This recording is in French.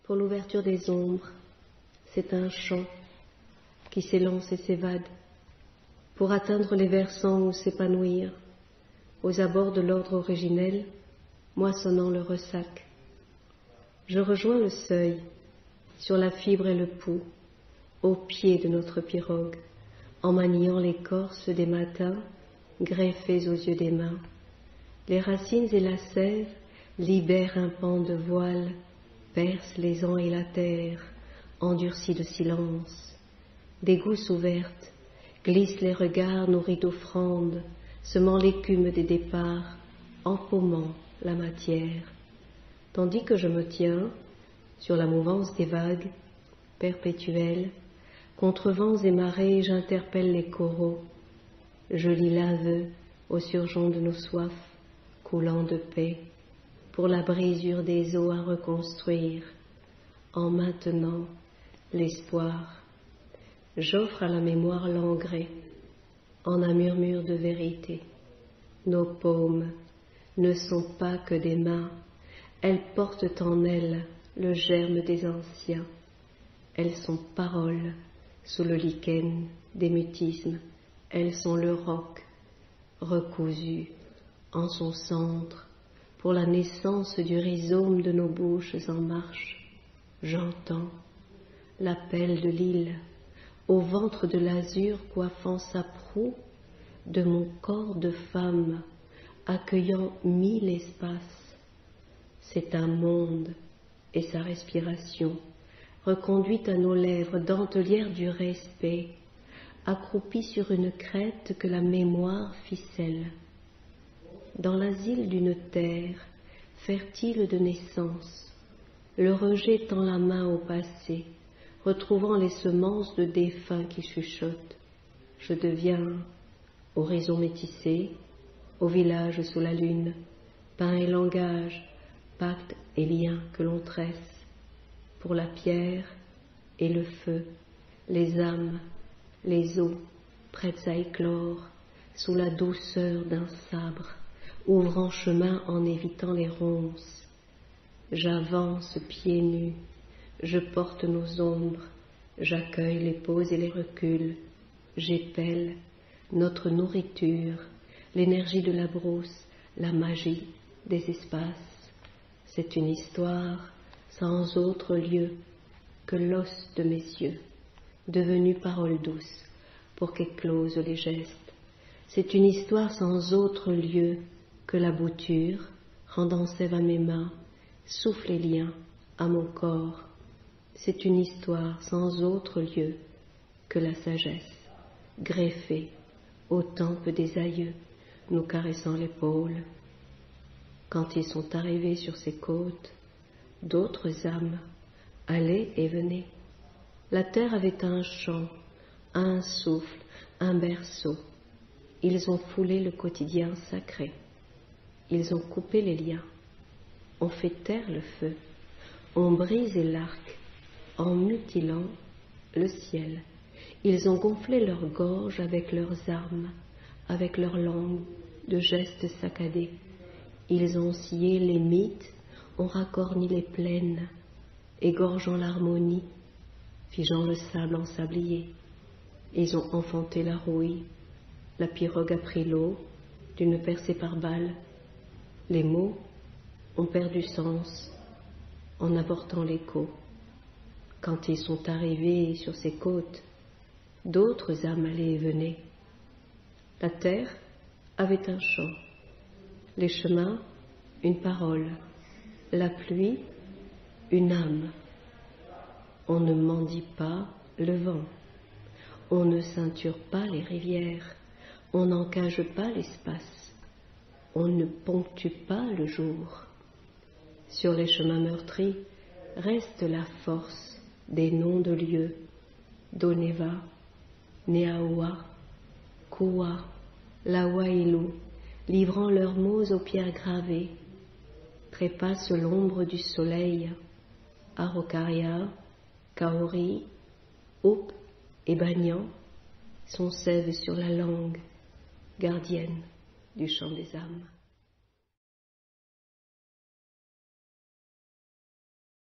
pour l'ouverture des ombres, c'est un chant qui s'élance et s'évade pour atteindre les versants ou s'épanouir aux abords de l'ordre originel, moissonnant le ressac. Je rejoins le seuil, sur la fibre et le pouls, au pied de notre pirogue, en maniant l'écorce des matins, greffés aux yeux des mains. Les racines et la sève libèrent un pan de voile, percent les ans et la terre, endurcis de silence. Des gousses ouvertes, glissent les regards nourris d'offrandes, semant l'écume des départs, empaumant la matière. Tandis que je me tiens, sur la mouvance des vagues, perpétuelle, contre vents et marées, j'interpelle les coraux. Je lis l'aveu au surgeon de nos soifs, coulant de paix, pour la brisure des eaux à reconstruire, en maintenant l'espoir. J'offre à la mémoire l'engrais, en un murmure de vérité. Nos paumes ne sont pas que des mains, elles portent en elles le germe des anciens. Elles sont paroles sous le lichen des mutismes, elles sont le roc recousu en son centre pour la naissance du rhizome de nos bouches en marche. J'entends l'appel de l'île au ventre de l'azur coiffant sa proue, de mon corps de femme accueillant 1000 espaces. C'est un monde et sa respiration, reconduite à nos lèvres, dentelière du respect, accroupie sur une crête que la mémoire ficelle. Dans l'asile d'une terre, fertile de naissance, le rejet tend la main au passé, retrouvant les semences de défunts qui chuchotent. Je deviens horizon métissé, au village sous la lune, pain et langage, pacte et lien que l'on tresse, pour la pierre et le feu, les âmes, les eaux, prêtes à éclore, sous la douceur d'un sabre, ouvrant chemin en évitant les ronces. J'avance pieds nus, je porte nos ombres, j'accueille les pauses et les reculs, j'épelle notre nourriture, l'énergie de la brousse, la magie des espaces. C'est une histoire sans autre lieu que l'os de mes yeux, devenu parole douce pour qu'éclosent les gestes. C'est une histoire sans autre lieu que la bouture, rendant sève à mes mains, souffle et lien à mon corps. C'est une histoire sans autre lieu que la sagesse, greffée au temple des aïeux, nous caressant l'épaule. Quand ils sont arrivés sur ces côtes, d'autres âmes allaient et venaient. La terre avait un chant, un souffle, un berceau. Ils ont foulé le quotidien sacré. Ils ont coupé les liens. On fait taire le feu. On brisé l'arc en mutilant le ciel. Ils ont gonflé leur gorge avec leurs armes, avec leur langue de gestes saccadés. Ils ont scié les mythes, ont racorni les plaines, égorgeant l'harmonie, figeant le sable en sablier. Ils ont enfanté la rouille, la pirogue a pris l'eau d'une percée par balle. Les mots ont perdu sens en apportant l'écho. Quand ils sont arrivés sur ces côtes, d'autres âmes allaient et venaient. La terre avait un chant, les chemins une parole, la pluie une âme. On ne mendie pas le vent, on ne ceinture pas les rivières, on n'encage pas l'espace, on ne ponctue pas le jour. Sur les chemins meurtris reste la force des noms de lieux, Doneva, Neaoua, Koua, Lawaïlou, livrant leurs mots aux pierres gravées, trépassent l'ombre du soleil, Araucaria, Kaori, Houp et Banyan sont sèves sur la langue, gardienne du chant des âmes.